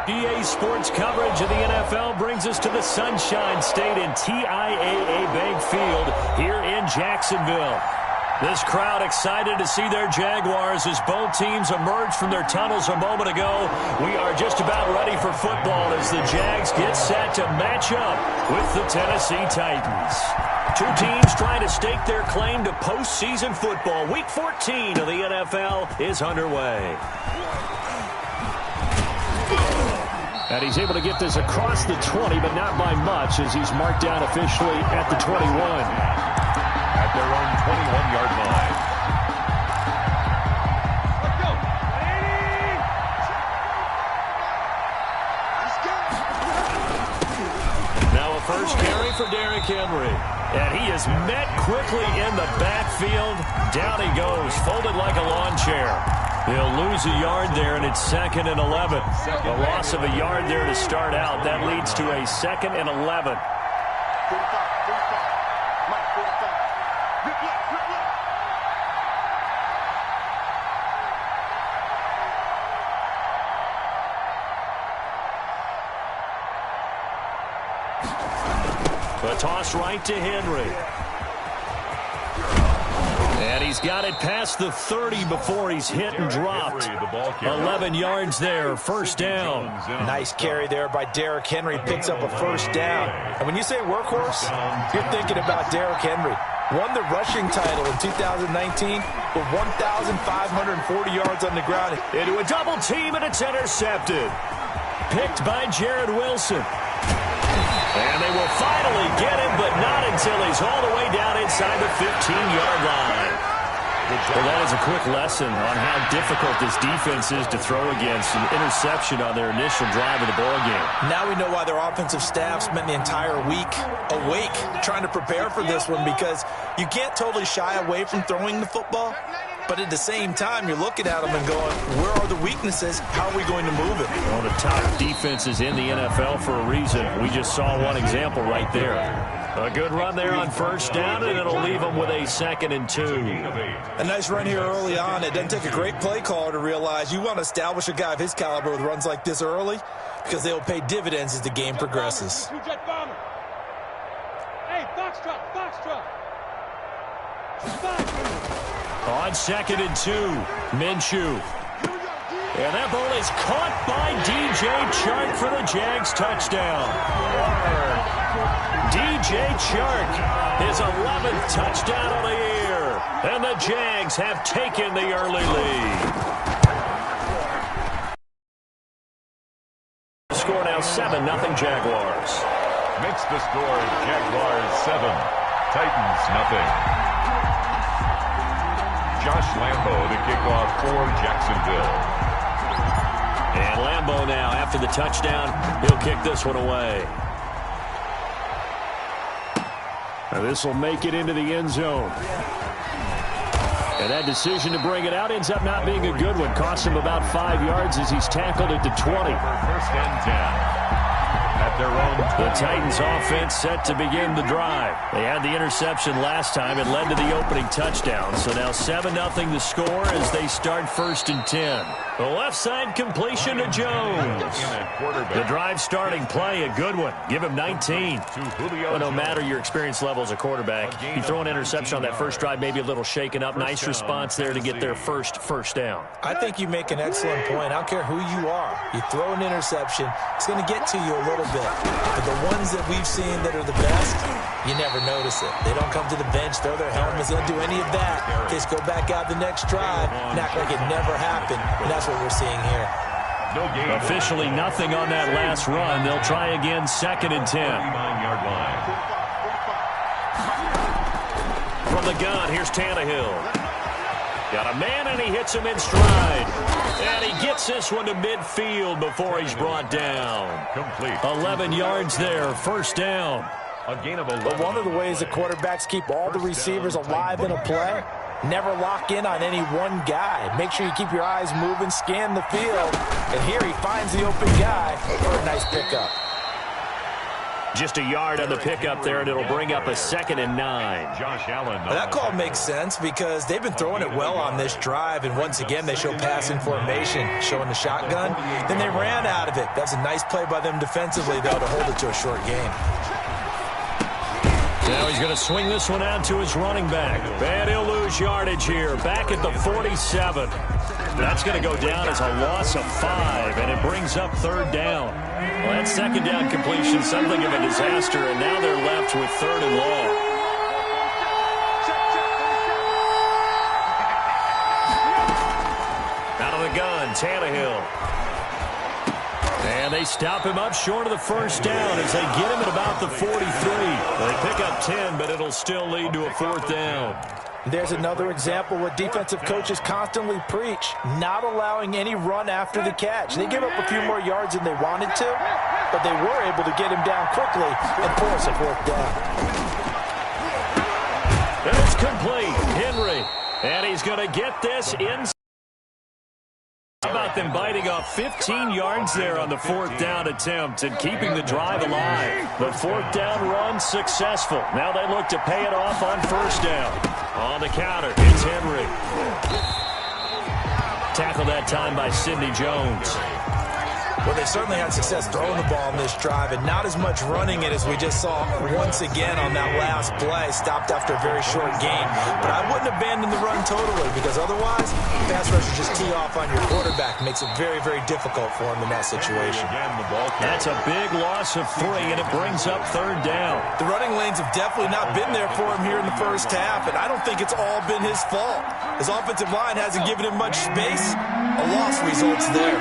EA Sports coverage of the NFL brings us to the Sunshine State in TIAA Bank Field here in Jacksonville. This crowd excited to see their Jaguars as both teams emerged from their tunnels a moment ago. We are just about ready for football as the Jags get set to match up with the Tennessee Titans. Two teams trying to stake their claim to postseason football. Week 14 of the NFL is underway. And he's able to get this across the 20, but not by much as he's marked down officially at the 21. At their own 21-yard line. Now a first carry for Derrick Henry. And he is met quickly in the backfield. Down he goes, folded like a lawn chair. He'll lose a yard there, and it's 2nd and 11. A loss of a yard there to start out. That leads to a 2nd and 11. A toss right to Henry. And he's got it past the 30 before he's hit and dropped. 11 yards there, first down. Nice carry there by Derrick Henry. Picks up a first down. And when you say workhorse, you're thinking about Derrick Henry. Won the rushing title in 2019 with 1,540 yards on the ground. Into a double team, and it's intercepted. Picked by Jared Wilson. And they will finally get him, but not until he's all the way down inside the 15-yard line. Well, that is a quick lesson on how difficult this defense is to throw against. An interception on their initial drive of the ball game. Now we know why their offensive staff spent the entire week awake trying to prepare for this one, because you can't totally shy away from throwing the football. But at the same time, you're looking at them and going, where are the weaknesses? How are we going to move it? One of the top defenses in the NFL for a reason. We just saw one example right there. A good run there on first down, and it'll leave them with a 2nd and 2. A nice run here early on. It doesn't take a great play caller to realize you want to establish a guy of his caliber with runs like this early, because they will pay dividends as the game progresses. Hey, Foxtrot. On 2nd and 2, Minshew. And that ball is caught by DJ Chark for the Jags touchdown. DJ Chark, his 11th touchdown of the year. And the Jags have taken the early lead. Score now 7-0 Jaguars. Makes the score Jaguars 7, Titans nothing. Josh Lambo to kick off for Jacksonville. And Lambo now, after the touchdown, he'll kick this one away. Now this will make it into the end zone. And that decision to bring it out ends up not being a good one. Cost him about 5 yards as he's tackled at the 20. First and 10. At their own. The Titans offense set to begin the drive. They had the interception last time. It led to the opening touchdown. So now 7-0 the score as they start 1st and 10. The left side completion to Jones. The drive starting play, a good one. Give him 19. But no matter your experience level as a quarterback, you throw an interception on that first drive, maybe a little shaken up. Nice response there to get their first down. I think you make an excellent point. I don't care who you are. You throw an interception, it's going to get to you a little bit. But the ones that we've seen that are the best, you never notice it. They don't come to the bench, throw their helmets, they don't do any of that. Just go back out the next drive and act like it never happened. And that's what we're seeing here. Officially nothing on that last run. They'll try again, 2nd and 10. 39-yard line. From the gun, here's Tannehill. Got a man, and he hits him in stride. And he gets this one to midfield before he's brought down. Complete. 11 yards there, first down. A gain of 11. But one of the ways the quarterbacks keep all the receivers alive in a play, never lock in on any one guy. Make sure you keep your eyes moving, scan the field. And here he finds the open guy for a nice pickup. Just a yard on the pickup there, and it'll bring up a 2nd and 9. Josh Allen. That call makes sense because they've been throwing it well on this drive, and once again they show passing formation, showing the shotgun. Then they ran out of it. That's a nice play by them defensively, though, to hold it to a short gain. Now he's going to swing this one out to his running back. And he'll lose yardage here, back at the 47. That's going to go down as a loss of 5, and it brings up 3rd down. Well, that 2nd down completion, something of a disaster, and now they're left with 3rd and long. Out of the gun, Tannehill. And they stop him up short of the 1st down as they get him at about the 43. They pick up 10, but it'll still lead to a 4th down. There's another example what defensive coaches constantly preach, not allowing any run after the catch. They give up a few more yards than they wanted to, but they were able to get him down quickly and force a 4th down. And it's complete. Henry. And he's going to get this inside. How about them biting off 15 yards there on the 4th down attempt and keeping the drive alive? The 4th down run successful. Now they look to pay it off on 1st down. On the counter, it's Henry. Tackled that time by Sidney Jones. Well, they certainly had success throwing the ball on this drive and not as much running it as we just saw once again on that last play. Stopped after a very short gain. But I wouldn't abandon the run totally because otherwise, pass rushers just tee off on your quarterback. Makes it very, very difficult for him in that situation. That's a big loss of 3, and it brings up 3rd down. The running lanes have definitely not been there for him here in the first half, and I don't think it's all been his fault. His offensive line hasn't given him much space. A loss results there.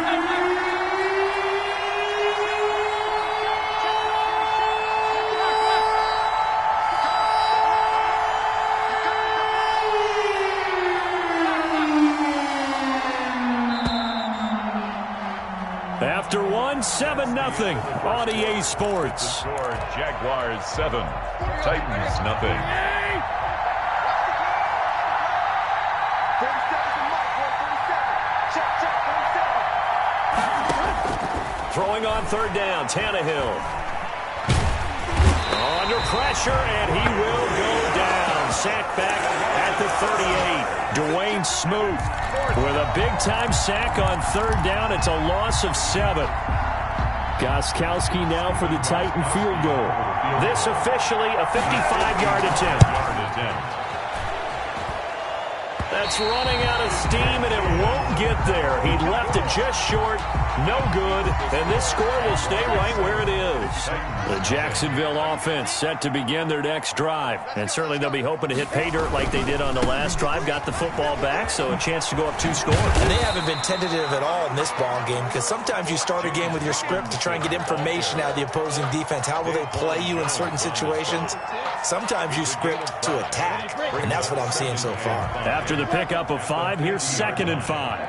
After 7-0 on EA Sports. Score Jaguars 7, Titans nothing. Throwing on 3rd down, Tannehill. Under pressure, and he will go down. Sacked back at the 38. Dwayne Smoot with a big-time sack on 3rd down. It's a loss of 7. Gostkowski now for the Titan field goal. This officially a 55-yard attempt. That's running out of steam, and it won't get there. He left it just short, no good, and this score will stay right where it is. The Jacksonville offense set to begin their next drive, and certainly they'll be hoping to hit pay dirt like they did on the last drive. Got the football back, so a chance to go up 2 scores. And they haven't been tentative at all in this ball game because sometimes you start a game with your script to try and get information out of the opposing defense. How will they play you in certain situations? Sometimes you script to attack, and that's what I'm seeing so far. After the pickup of 5, here's 2nd and 5.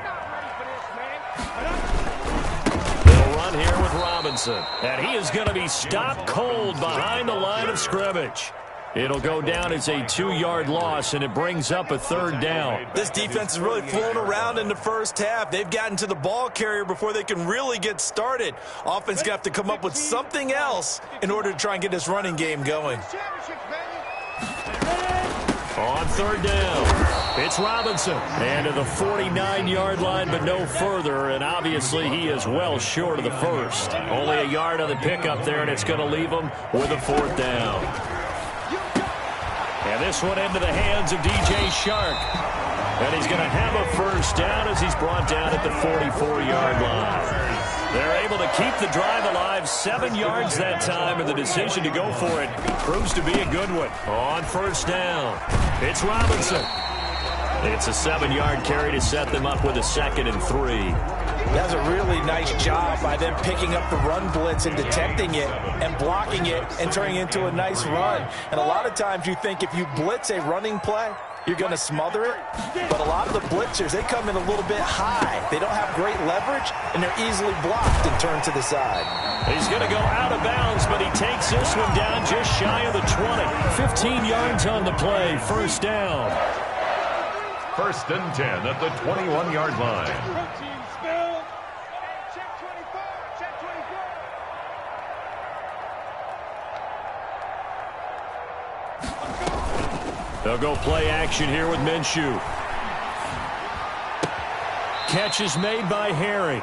They'll run here with Robinson, and he is going to be stopped cold behind the line of scrimmage. It'll go down as a 2-yard loss, and it brings up a 3rd down. This defense has really flown around in the first half. They've gotten to the ball carrier before they can really get started. Offense going to have to come up with something else in order to try and get this running game going. On 3rd down, it's Robinson. And to the 49-yard line, but no further. And obviously, he is well short of the 1st. Only a yard on the pickup there, and it's going to leave him with a 4th down. And this one into the hands of DJ Shark. And he's going to have a 1st down as he's brought down at the 44-yard line. They're able to keep the drive alive, 7 yards that time, and the decision to go for it proves to be a good one. On 1st down, it's Robinson. It's a 7-yard carry to set them up with a 2nd and 3. That's a really nice job by them picking up the run blitz and detecting it and blocking it and turning it into a nice run. And a lot of times you think if you blitz a running play, you're going to smother it. But a lot of the blitzers, they come in a little bit high. They don't have great leverage, and they're easily blocked and turned to the side. He's going to go out of bounds, but he takes this one down just shy of the 20. 15 yards on the play, 1st down. 1st and 10 at the 21-yard line. They'll go play action here with Minshew. Catch is made by Harry.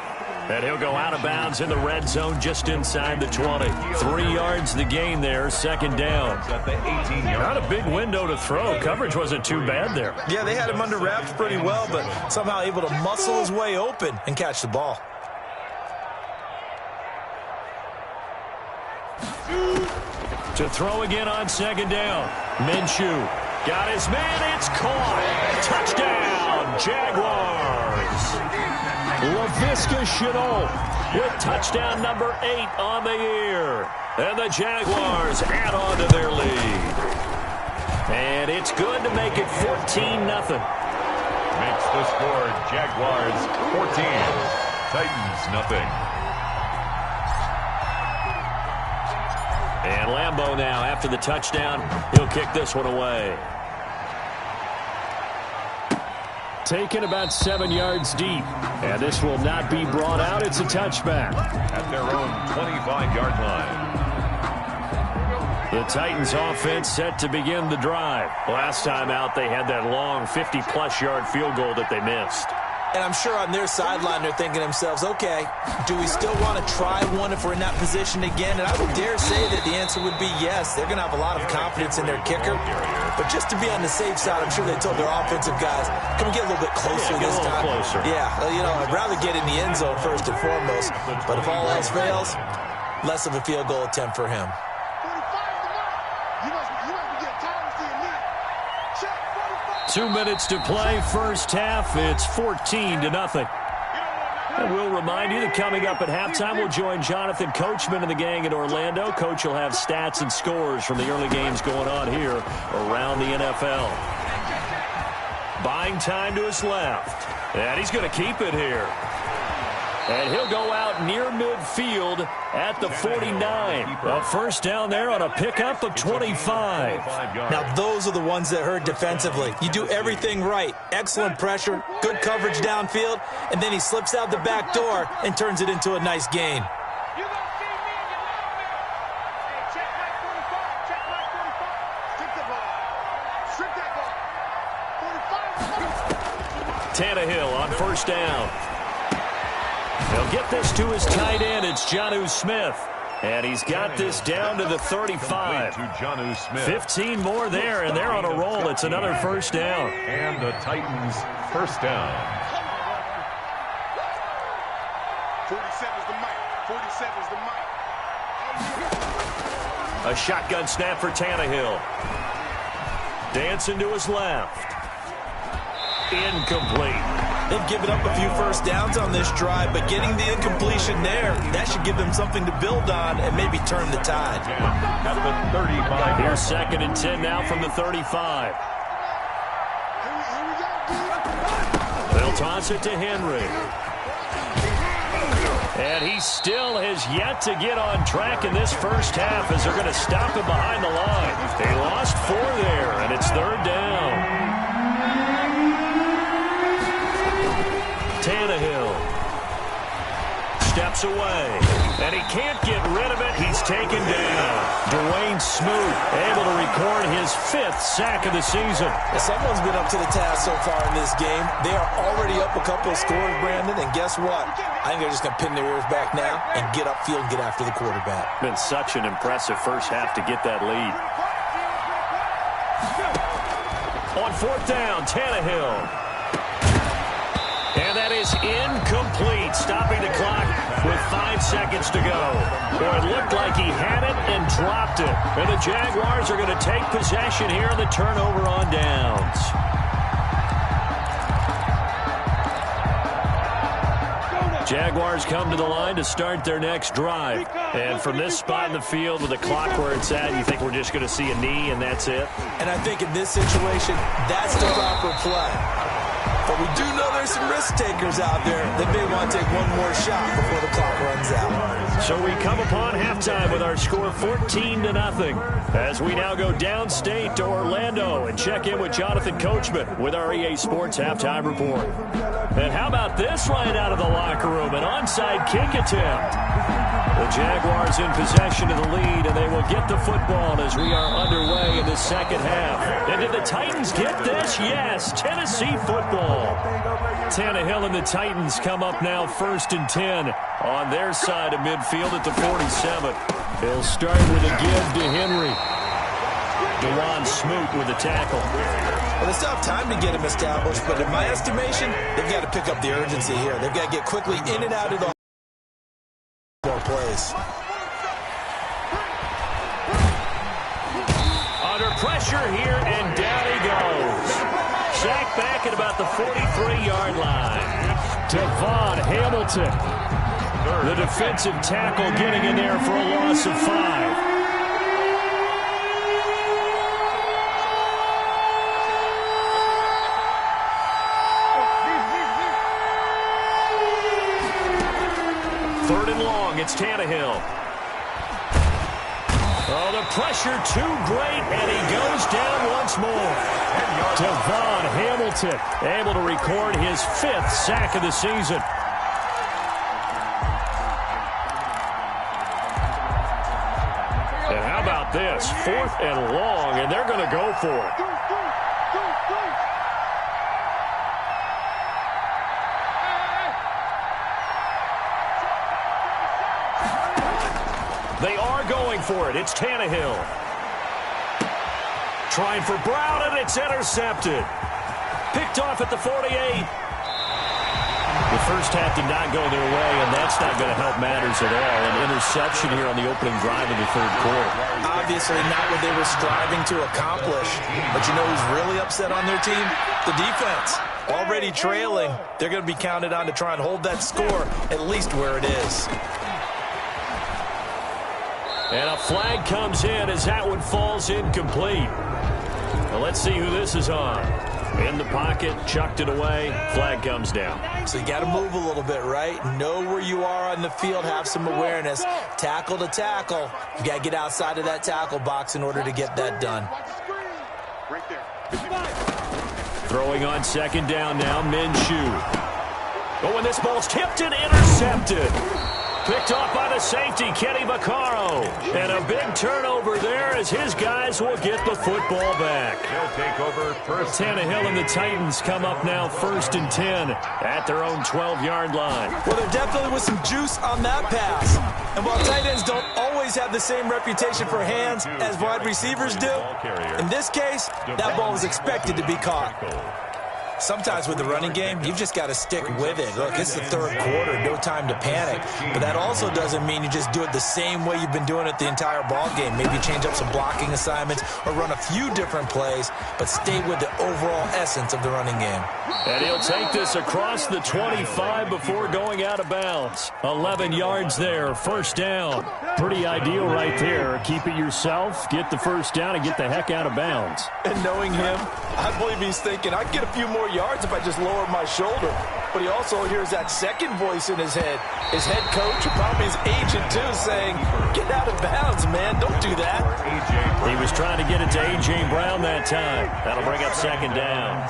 And he'll go out of bounds in the red zone just inside the 20. 3 yards the gain there, second down. Not a big window to throw. Coverage wasn't too bad there. Yeah, they had him under wraps pretty well, but somehow able to muscle his way open and catch the ball. To throw again on second down. Minshew got his man. It's caught. Touchdown, Jaguars. Laviska Shenault with touchdown number 8 on the year. And the Jaguars add on to their lead. And it's good to make it 14-0. Makes the score Jaguars 14, Titans nothing. And Lambeau now, after the touchdown, he'll kick this one away. Taken about 7 yards deep. And this will not be brought out. It's a touchback. At their own 25-yard line. The Titans offense set to begin the drive. Last time out, they had that long 50-plus yard field goal that they missed. And I'm sure on their sideline they're thinking to themselves, okay, do we still want to try one if we're in that position again? And I would dare say that the answer would be yes. They're going to have a lot of confidence in their kicker. But just to be on the safe side, I'm sure they told their offensive guys, can we get a little bit closer this time? Closer. Yeah, you know, I'd rather get in the end zone first and foremost. But if all else fails, less of a field goal attempt for him. 2 minutes to play, first half. It's 14-0. And we'll remind you that coming up at halftime, we'll join Jonathan Coachman and the gang in Orlando. Coach will have stats and scores from the early games going on here around the NFL. Buying time to his left. And he's going to keep it here. And he'll go out near midfield at the 49. A first down there on a pickup of 25. Now, those are the ones that hurt defensively. You do everything right. Excellent pressure, good coverage downfield, and then he slips out the back door and turns it into a nice gain. Tannehill on first down. He'll get this to his tight end. It's Jonnu Smith. And he's got this down to the 35. 15 more there, and they're on a roll. It's another first down. And the Titans first down. 47's the mic. 47's the mic. A shotgun snap for Tannehill. Dancing to his left. Incomplete. They've given up a few first downs on this drive, but getting the incompletion there, that should give them something to build on and maybe turn the tide. At the 35. Here's 2nd and 10 now from the 35. They'll toss it to Henry. And he still has yet to get on track in this first half as they're going to stop him behind the line. They lost 4 there, and it's 3rd down. Tannehill steps away, and he can't get rid of it. He's taken down. Dwayne Smoot able to record his 5th sack of the season. Someone's been up to the task so far in this game. They are already up a couple of scores, Brandon, and guess what? I think they're just going to pin their ears back now and get upfield and get after the quarterback. Been such an impressive first half to get that lead. On 4th down, Tannehill. And that is incomplete, stopping the clock with 5 seconds to go. Boy, it looked like he had it and dropped it. And the Jaguars are going to take possession here on the turnover on downs. Jaguars come to the line to start their next drive. And from this spot in the field with the clock where it's at, you think we're just going to see a knee and that's it? And I think in this situation, that's the proper play. But we do know there's some risk takers out there that may want to take one more shot before the clock runs out. So we come upon halftime with our score 14-0 as we now go downstate to Orlando and check in with Jonathan Coachman with our EA Sports Halftime Report. And how about this right out of the locker room, an onside kick attempt. The Jaguars in possession of the lead, and they will get the football as we are underway in the second half. And did the Titans get this? Yes, Tennessee football. Tannehill and the Titans come up now 1st and 10 on their side of midfield at the 47. They'll start with a give to Henry. DeJuan Smoot with a tackle. Well, they still have time to get him established, but in my estimation, they've got to pick up the urgency here. They've got to get quickly in and out of the more plays. Under pressure here, and down he goes. Sacked back at about the 43-yard line. Devon Hamilton, the defensive tackle, getting in there for a loss of 5. Third and long, it's Tannehill. Oh, the pressure too great, and he goes down once more. Devon Hamilton able to record his 5th sack of the season. And how about this? 4th and long, and they're going to go for it. They are going for it. It's Tannehill. Trying for Brown, and it's intercepted. Picked off at the 48. The first half did not go their way, and that's not going to help matters at all. An interception here on the opening drive of the 3rd quarter. Obviously not what they were striving to accomplish. But you know who's really upset on their team? The defense. Already trailing. They're going to be counted on to try and hold that score at least where it is. And a flag comes in as that one falls incomplete. Well, let's see who this is on. In the pocket, chucked it away, flag comes down. So you got to move a little bit, right? Know where you are on the field, have some awareness. Tackle to tackle. You got to get outside of that tackle box in order to get that done. Right there. Throwing on 2nd down now, Minshew. Oh, and this ball's tipped and intercepted. Picked off by the safety, Kenny Vaccaro. And a big turnover there as his guys will get the football back. He'll take over first. Tannehill and the Titans come up now 1st and 10 at their own 12-yard line. Well, there definitely was some juice on that pass. And while tight ends don't always have the same reputation for hands as wide receivers do, in this case, that ball was expected to be caught. Sometimes with the running game, you've just got to stick with it. Look, it's the 3rd quarter, no time to panic. But that also doesn't mean you just do it the same way you've been doing it the entire ball game. Maybe change up some blocking assignments or run a few different plays, but stay with the overall essence of the running game. And he'll take this across the 25 before going out of bounds. 11 yards there, 1st down. Pretty ideal right there. Keep it yourself, get the 1st down, and get the heck out of bounds. And knowing him, I believe he's thinking, I'd get a few more yards if I just lowered my shoulder. But he also hears that second voice in his head. His head coach, or probably his agent too, saying, get out of bounds, man. Don't do that. He was trying to get it to A.J. Brown that time. That'll bring up 2nd down.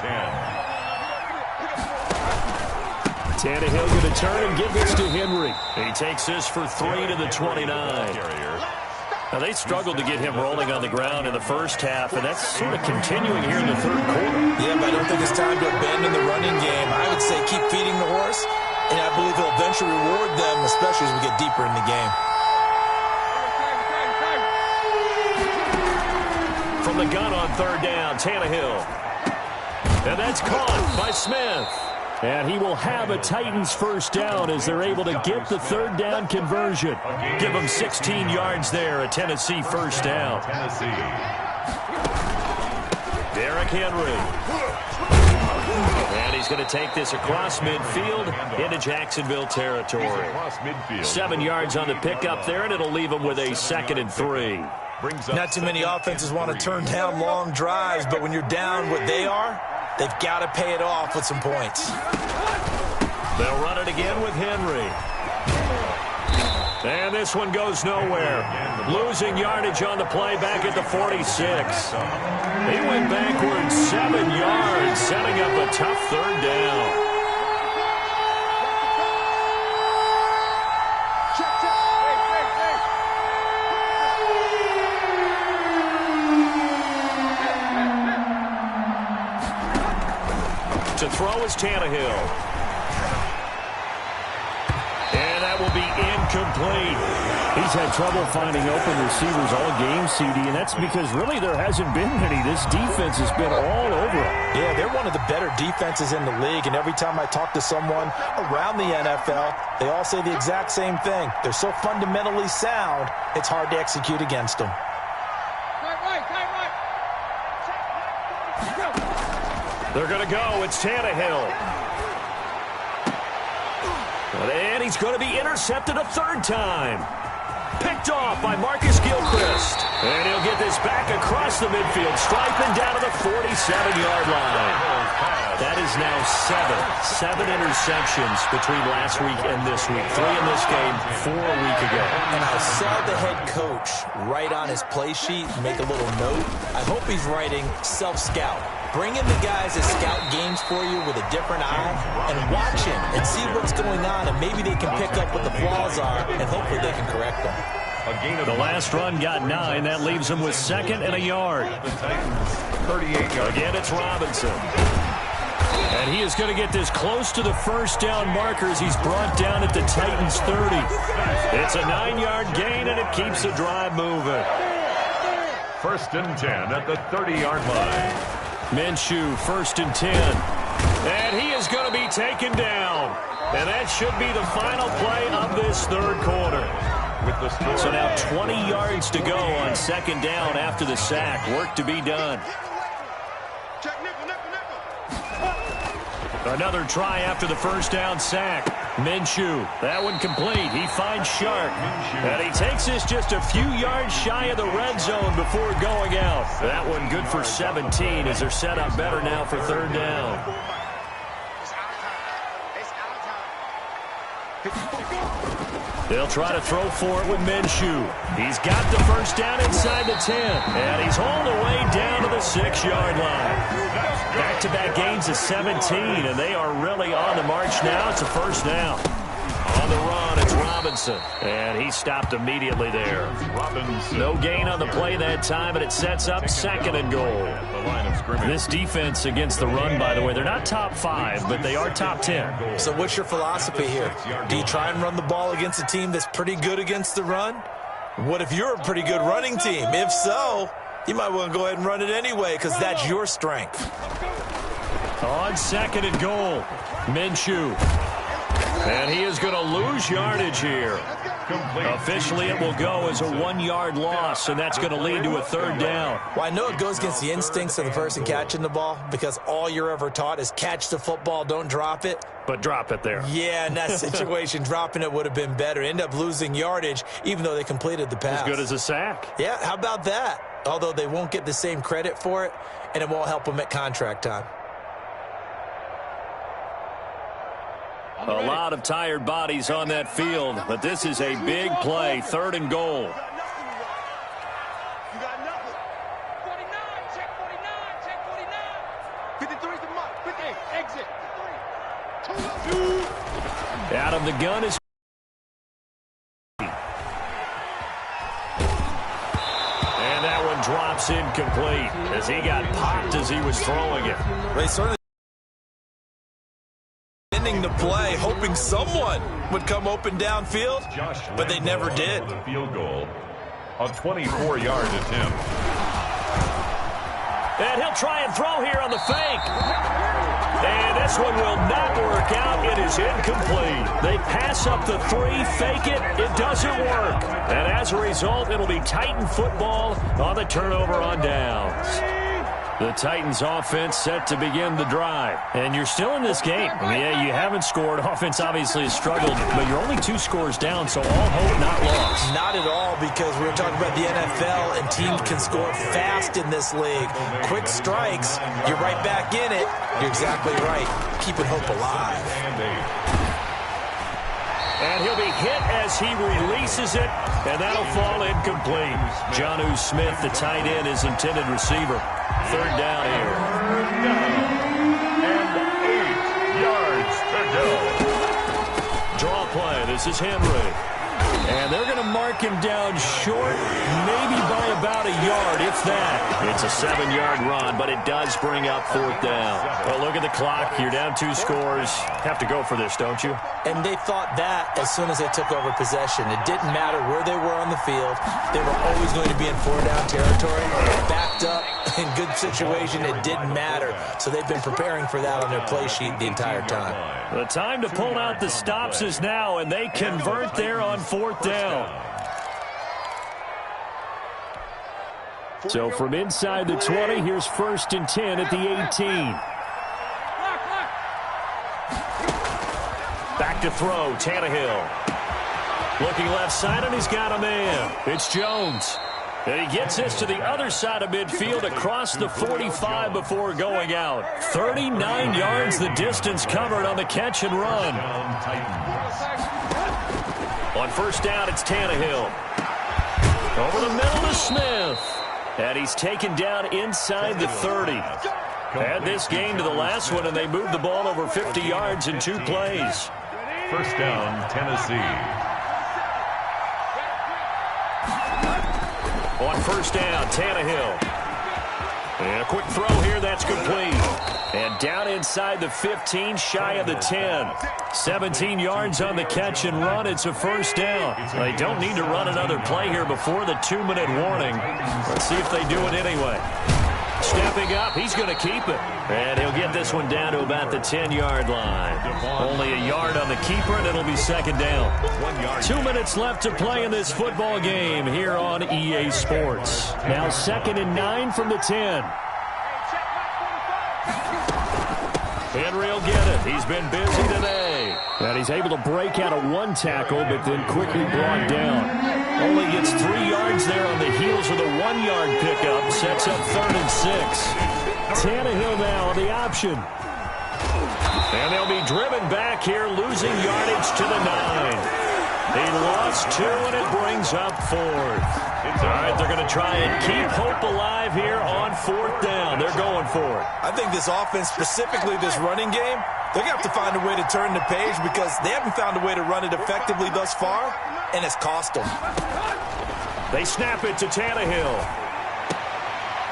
Tannehill going to turn and give this to Henry. He takes this for 3 to the 29. Now, they struggled to get him rolling on the ground in the first half, and that's sort of continuing here in the 3rd quarter. Yeah, but I don't think it's time to abandon the running game. I would say keep feeding the horse, and I believe he'll eventually reward them, especially as we get deeper in the game. From the gun on 3rd down, Tannehill. And that's caught by Smith. And he will have a Titans 1st down as they're able to get the 3rd down conversion. Give them 16 yards there, a Tennessee 1st down. Derrick Henry. And he's going to take this across midfield into Jacksonville territory. 7 yards on the pickup there, and it'll leave him with a 2nd and 3. Not too many offenses want to turn down long drives, but when you're down what they are, they've got to pay it off with some points. They'll run it again with Henry. And this one goes nowhere. Losing yardage on the play back at the 46. He went backwards 7 yards, setting up a tough 3rd down. To throw is Tannehill. And that will be incomplete. He's had trouble finding open receivers all game, CD, and that's because really there hasn't been many. This defense has been all over him. Yeah, they're one of the better defenses in the league, and every time I talk to someone around the NFL, they all say the exact same thing. They're so fundamentally sound, it's hard to execute against them. They're going to go. It's Tannehill. And he's going to be intercepted a third time. Picked off by Marcus Gilchrist. And he'll get this back across the midfield stripe and down to the 47-yard line. That is now seven interceptions between last week and this week. 3 in this game, 4 a week ago. And I saw the head coach write on his play sheet, make a little note. I hope he's writing self-scout. Bring in the guys that scout games for you with a different eye and watch him and see what's going on, and maybe they can pick up what the flaws are, and hopefully they can correct them. The last run got 9. That leaves him with 2nd and a yard. 38 yards. Again, it's Robinson. And he is going to get this close to the first down markers. He's brought down at the Titans' 30. It's a 9-yard gain, and it keeps the drive moving. 1st and 10 at the 30-yard line. Minshew, 1st and 10. And he is going to be taken down. And that should be the final play of this third quarter. So now 20 yards to go on 2nd down after the sack. Work to be done. Another try after the first down sack. Minshew, that one complete. He finds Sharp. And he takes this just a few yards shy of the red zone before going out. That one good for 17 as they're set up better now for 3rd down. They'll try to throw for it with Minshew. He's got the first down inside the 10. And he's all the way down to the 6-yard line. Back-to-back gains of 17, and they are really on the march now. It's a first down. On the run, it's Robinson. And he stopped immediately there. No gain on the play that time, and it sets up 2nd and goal. This defense against the run, by the way, they're not top 5, but they are top 10. So what's your philosophy here? Do you try and run the ball against a team that's pretty good against the run? What if you're a pretty good running team? If so, you might want to go ahead and run it anyway because that's your strength. On 2nd and goal, Minshew. And he is going to lose yardage here. Officially, it will go as a 1-yard loss, and that's going to lead to a 3rd down. Well, I know it goes against the instincts of the person catching the ball because all you're ever taught is catch the football, don't drop it. But drop it there. Yeah, in that situation, dropping it would have been better. End up losing yardage, even though they completed the pass. As good as a sack. Yeah, how about that? Although they won't get the same credit for it, and it won't help them at contract time. A lot of tired bodies on that field, but this is a big play, 3rd and goal. You got nothing. 49, check 49, check 49. 53's the mark. 58, exit. 2. Out of the gun is... And that one drops incomplete as he got popped as he was throwing it. They certainly ending the play, hoping someone would come open downfield, but they never did. The field goal, a 24-yard attempt. And he'll try and throw here on the fake. And this one will not work out. It is incomplete. They pass up the 3, fake it. It doesn't work. And as a result, it'll be Titan football on the turnover on downs. The Titans offense set to begin the drive. And you're still in this game. Yeah, you haven't scored. Offense obviously has struggled, but you're only 2 scores down, so all hope not lost. Not at all, because we were talking about the NFL, and teams can score fast in this league. Quick strikes, you're right back in it. You're exactly right. Keeping hope alive. And he'll be hit as he releases it, and that'll fall incomplete. Jonnu Smith, the tight end, is intended receiver. 3rd down here. And 8 yards to go. Draw play. This is Henry. And they're going to mark him down short, maybe by about a yard, if that. It's a 7-yard run, but it does bring up 4th down. Well, look at the clock. You're down 2 scores. Have to go for this, don't you? And they thought that as soon as they took over possession. It didn't matter where they were on the field. They were always going to be in 4-down territory. Backed up, in good situation, it didn't matter. So they've been preparing for that on their play sheet the entire time. The time to pull out the stops is now, and they convert there on 4th down. So from inside the 20, here's 1st and 10 at the 18. Back to throw, Tannehill. Looking left side, and he's got a man. It's Jones. And he gets this to the other side of midfield across the 45 before going out. 39 yards the distance covered on the catch and run. On 1st down, it's Tannehill. Over the middle to Smith. And he's taken down inside the 30. Add this game to the last one, and they moved the ball over 50 yards in 2 plays. 1st down, Tennessee. On 1st down, Tannehill. And a quick throw here, that's complete. And down inside the 15, shy of the 10. 17 yards on the catch and run. It's a 1st down. They don't need to run another play here before the 2-minute warning. Let's see if they do it anyway. Stepping up, he's going to keep it. And he'll get this one down to about the 10-yard line. Only a yard on the keeper, and it'll be 2nd down. 2 minutes left to play in this football game here on EA Sports. Now 2nd and 9 from the 10. Henry will get it. He's been busy today. And he's able to break out of 1 tackle, but then quickly brought down. Only gets 3 yards there on the heels of the 1-yard pickup. Sets up 3rd and 6. Tannehill now on the option. And they'll be driven back here, losing yardage to the 9. He lost 2, and it brings up 4th. All right, they're going to try and keep hope alive here on 4th down. They're going for it. I think this offense, specifically this running game, they're going to have to find a way to turn the page because they haven't found a way to run it effectively thus far, and it's cost them. They snap it to Tannehill.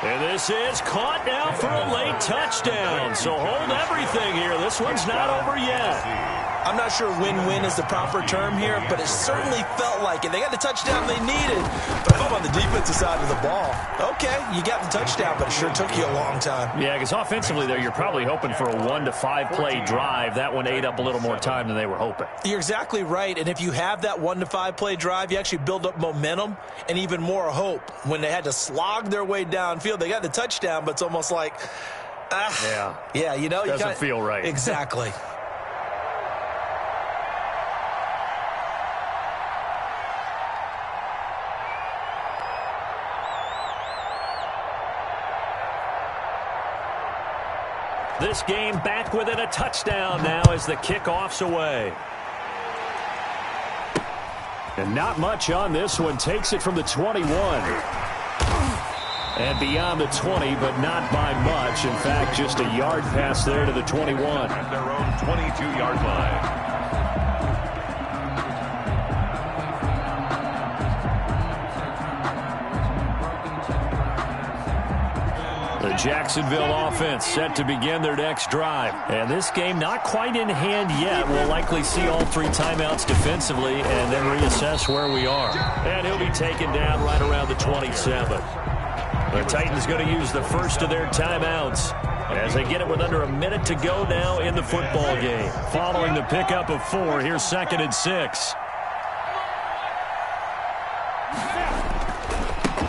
And this is caught now for a late touchdown. So hold everything here. This one's not over yet. I'm not sure win-win is the proper term here, but it certainly felt like it. They got the touchdown they needed. But if I'm on the defensive side of the ball, okay, you got the touchdown, but it sure took you a long time. Yeah, because offensively, there, you're probably hoping for a 1 to 5 play drive. That one ate up a little more time than they were hoping. You're exactly right, and if you have that 1 to 5 play drive, you actually build up momentum and even more hope. When they had to slog their way downfield, they got the touchdown, but it's almost like, yeah, you know, doesn't feel right. Exactly. This game back within a touchdown now as the kickoff's away. And not much on this one. Takes it from the 21. And beyond the 20, but not by much. In fact, just a yard pass there to the 21. At their own 22-yard line. The Jacksonville offense set to begin their next drive. And this game not quite in hand yet. We'll likely see all 3 timeouts defensively and then reassess where we are. And he'll be taken down right around the 27. The Titans going to use the first of their timeouts as they get it with under a minute to go now in the football game. Following the pickup of 4, here's 2nd and 6.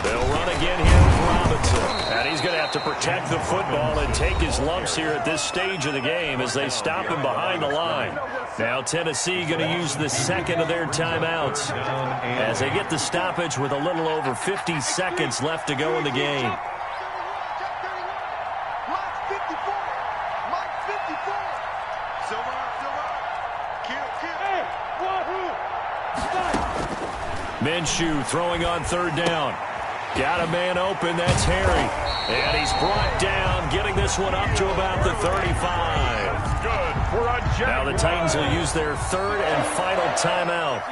They'll run again here with Robinson. And he's going to have to protect the football and take his lumps here at this stage of the game as they stop him behind the line. Now Tennessee going to use the second of their timeouts as they get the stoppage with a little over 50 seconds left to go in the game. Minshew throwing on 3rd down. Got a man open. That's Harry. And he's brought down, getting this one up to about the 35. Good for a Jaguar. Now the Titans will use their third and final timeout.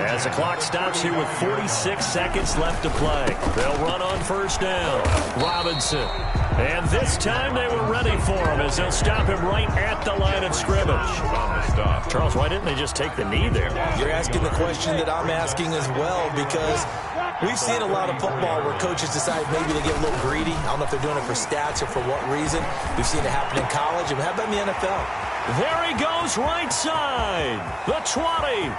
As the clock stops here with 46 seconds left to play. They'll run on first down. Robinson. And this time they were ready for him as they'll stop him right at the line of scrimmage. On the stop. Charles, why didn't they just take the knee there? You're asking the question that I'm asking as well, because we've seen a lot of football where coaches decide maybe to get a little greedy. I don't know if they're doing it for stats or for what reason. We've seen it happen in college, and how about in the NFL? There he goes, right side. The 20.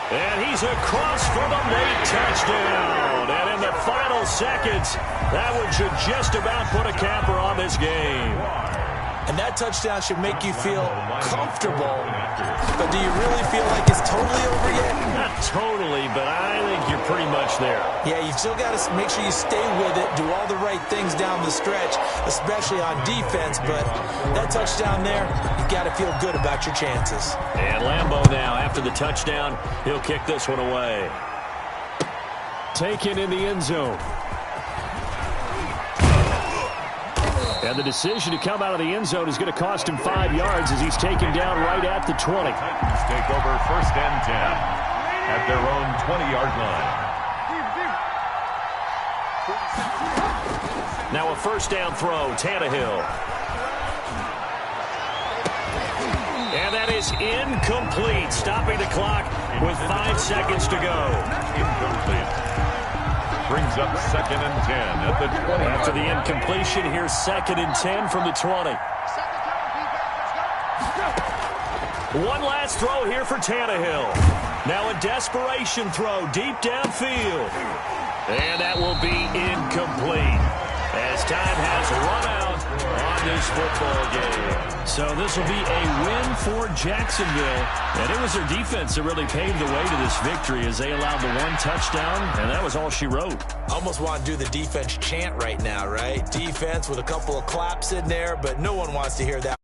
And he's across for the late touchdown. And in the final seconds, that one should just about put a capper on this game. And that touchdown should make you feel comfortable. But do you really feel like it's totally over yet? Not totally, but I think you're pretty much there. Yeah, you've still got to make sure you stay with it, do all the right things down the stretch, especially on defense. But that touchdown there, you've got to feel good about your chances. And Lambeau now, after the touchdown, he'll kick this one away. Taken in the end zone. And the decision to come out of the end zone is going to cost him 5 yards as he's taken down right at the 20. Titans take over first and 10 at their own 20-yard line. Now a first down throw, Tannehill. And that is incomplete, stopping the clock with 5 seconds to go. Incomplete. Brings up second and 10 at the 20. After the incompletion, here's second and 10 from the 20. One last throw here for Tannehill. Now a desperation throw deep downfield. And that will be incomplete as time has run out on this football game. So this will be a win for Jacksonville. And it was their defense that really paved the way to this victory as they allowed the one touchdown, and that was all she wrote. Almost want to do the defense chant right now, right? Defense with a couple of claps in there, but no one wants to hear that.